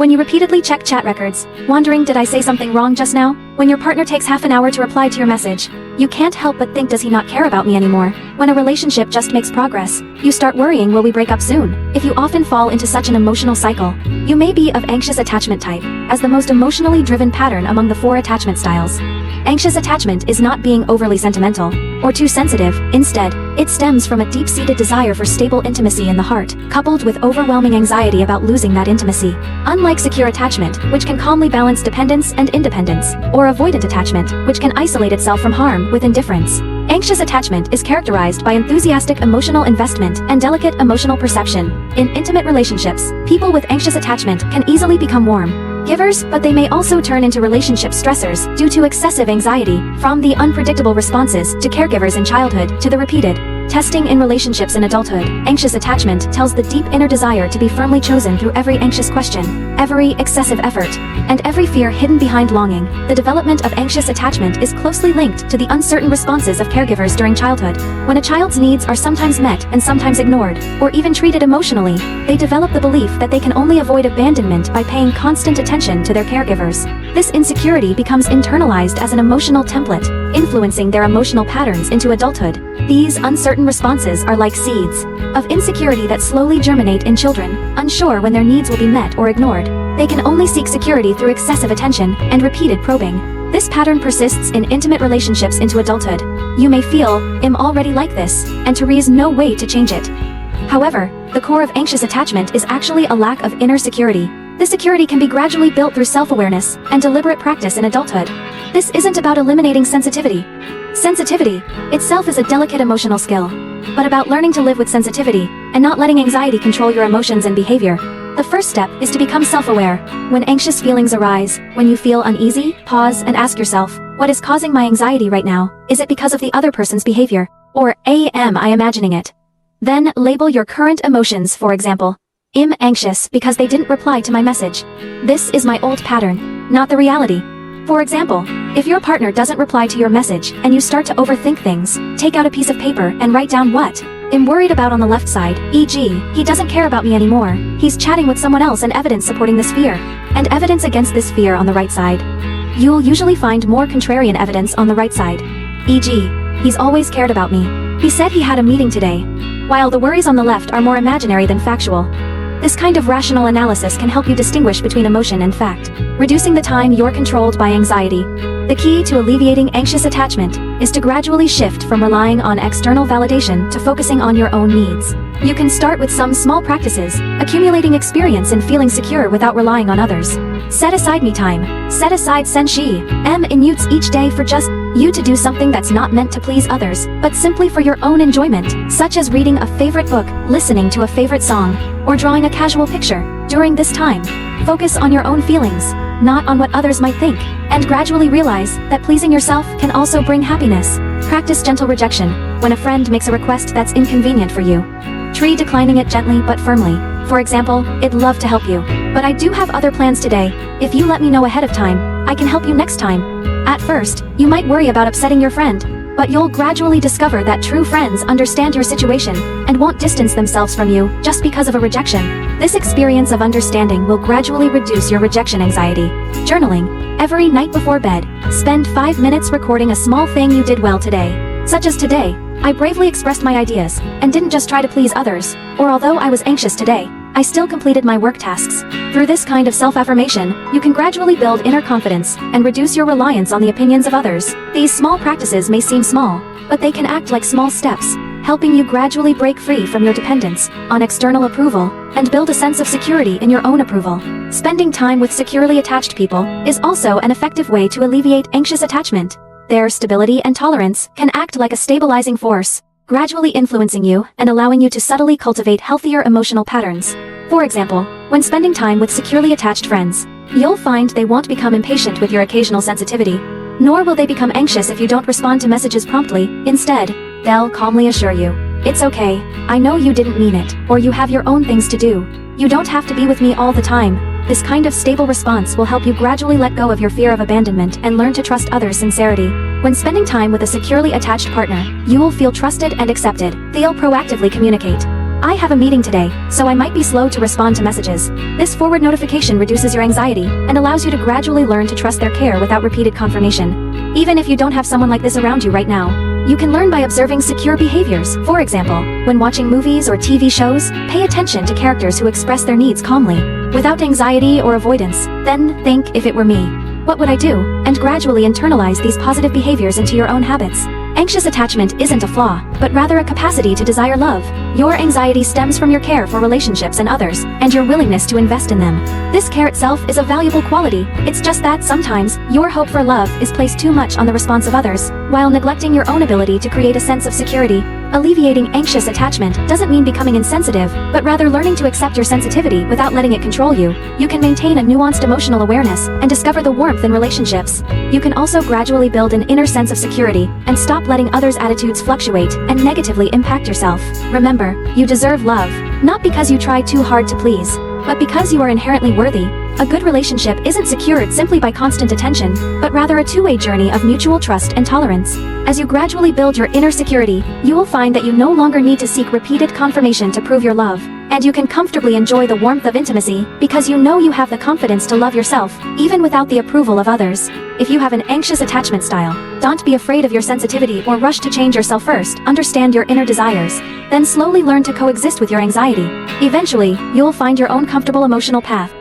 When you repeatedly check chat records, wondering did I say something wrong just now? When your partner takes half an hour to reply to your message, you can't help but think does he not care about me anymore? When a relationship just makes progress, you start worrying will we break up soon? If you often fall into such an emotional cycle, you may be of anxious attachment type, as the most emotionally driven pattern among the 4 attachment styles. Anxious attachment is not being overly sentimental or too sensitive. Instead, it stems from a deep-seated desire for stable intimacy in the heart, coupled with overwhelming anxiety about losing that intimacy. Unlike secure attachment, which can calmly balance dependence and independence, or avoidant attachment, which can isolate itself from harm with indifference, anxious attachment is characterized by enthusiastic emotional investment and delicate emotional perception. In intimate relationships, people with anxious attachment can easily become warm givers, but they may also turn into relationship stressors due to excessive anxiety, from the unpredictable responses to caregivers in childhood to the repeated testing in relationships in adulthood. Anxious attachment tells the deep inner desire to be firmly chosen through every anxious question, every excessive effort, and every fear hidden behind longing. The development of anxious attachment is closely linked to the uncertain responses of caregivers during childhood. When a child's needs are sometimes met and sometimes ignored, or even treated emotionally, they develop the belief that they can only avoid abandonment by paying constant attention to their caregivers. This insecurity becomes internalized as an emotional template, influencing their emotional patterns into adulthood. These uncertain responses are like seeds of insecurity that slowly germinate in children, unsure when their needs will be met or ignored. They can only seek security through excessive attention and repeated probing. This pattern persists in intimate relationships into adulthood. You may feel, I'm already like this, and there is no way to change it. However, the core of anxious attachment is actually a lack of inner security. This security can be gradually built through self-awareness and deliberate practice in adulthood. This isn't about eliminating sensitivity. Sensitivity itself is a delicate emotional skill, but about learning to live with sensitivity and not letting anxiety control your emotions and behavior. The first step is to become self-aware. When anxious feelings arise, when you feel uneasy, pause and ask yourself, what is causing my anxiety right now? Is it because of the other person's behavior? Or am I imagining it? Then label your current emotions. For example, I'm anxious because they didn't reply to my message. This is my old pattern, not the reality. For example, if your partner doesn't reply to your message and you start to overthink things, take out a piece of paper and write down what I'm worried about on the left side, e.g., he doesn't care about me anymore, he's chatting with someone else, and evidence supporting this fear, and evidence against this fear on the right side. You'll usually find more contrarian evidence on the right side, e.g., he's always cared about me, he said he had a meeting today, while the worries on the left are more imaginary than factual. This kind of rational analysis can help you distinguish between emotion and fact, reducing the time you're controlled by anxiety. The key to alleviating anxious attachment is to gradually shift from relying on external validation to focusing on your own needs. You can start with some small practices, accumulating experience and feeling secure without relying on others. Set aside me time. Set aside senshi minutes each day for just you to do something that's not meant to please others, but simply for your own enjoyment, such as reading a favorite book, listening to a favorite song, or drawing a casual picture. During this time, focus on your own feelings, not on what others might think, and gradually realize that pleasing yourself can also bring happiness. Practice gentle rejection. When a friend makes a request that's inconvenient for you, try declining it gently but firmly. For example, I'd love to help you, but I do have other plans today. If you let me know ahead of time, I can help you next time. At first, you might worry about upsetting your friend, but you'll gradually discover that true friends understand your situation and won't distance themselves from you just because of a rejection. This experience of understanding will gradually reduce your rejection anxiety. Journaling. Every night before bed, spend 5 minutes recording a small thing you did well today. Such as today, I bravely expressed my ideas and didn't just try to please others, or although I was anxious today, I still completed my work tasks. Through this kind of self-affirmation, you can gradually build inner confidence and reduce your reliance on the opinions of others. These small practices may seem small, but they can act like small steps, helping you gradually break free from your dependence on external approval and build a sense of security in your own approval. Spending time with securely attached people is also an effective way to alleviate anxious attachment. Their stability and tolerance can act like a stabilizing force, gradually influencing you and allowing you to subtly cultivate healthier emotional patterns. For example, when spending time with securely attached friends, you'll find they won't become impatient with your occasional sensitivity, nor will they become anxious if you don't respond to messages promptly. Instead, they'll calmly assure you, it's okay, I know you didn't mean it, or you have your own things to do. You don't have to be with me all the time. This kind of stable response will help you gradually let go of your fear of abandonment and learn to trust others' sincerity. When spending time with a securely attached partner, you will feel trusted and accepted. They'll proactively communicate I have a meeting today, so I might be slow to respond to messages. This forward notification reduces your anxiety and allows you to gradually learn to trust their care without repeated confirmation. Even if you don't have someone like this around you right now, you can learn by observing secure behaviors. For example, when watching movies or TV shows, pay attention to characters who express their needs calmly, without anxiety or avoidance. Then think, if it were me, what would I do? And gradually internalize these positive behaviors into your own habits. Anxious attachment isn't a flaw, but rather a capacity to desire love. Your anxiety stems from your care for relationships and others, and your willingness to invest in them. This care itself is a valuable quality. It's just that sometimes, your hope for love is placed too much on the response of others, while neglecting your own ability to create a sense of security. Alleviating anxious attachment doesn't mean becoming insensitive, but rather learning to accept your sensitivity without letting it control you. You can maintain a nuanced emotional awareness and discover the warmth in relationships. You can also gradually build an inner sense of security and stop letting others' attitudes fluctuate and negatively impact yourself. Remember, you deserve love, not because you try too hard to please, but because you are inherently worthy. A good relationship isn't secured simply by constant attention, but rather a two-way journey of mutual trust and tolerance. As you gradually build your inner security, you will find that you no longer need to seek repeated confirmation to prove your love, and you can comfortably enjoy the warmth of intimacy because you know you have the confidence to love yourself, even without the approval of others. If you have an anxious attachment style, don't be afraid of your sensitivity or rush to change yourself first. Understand your inner desires, then slowly learn to coexist with your anxiety. Eventually, you'll find your own comfortable emotional path.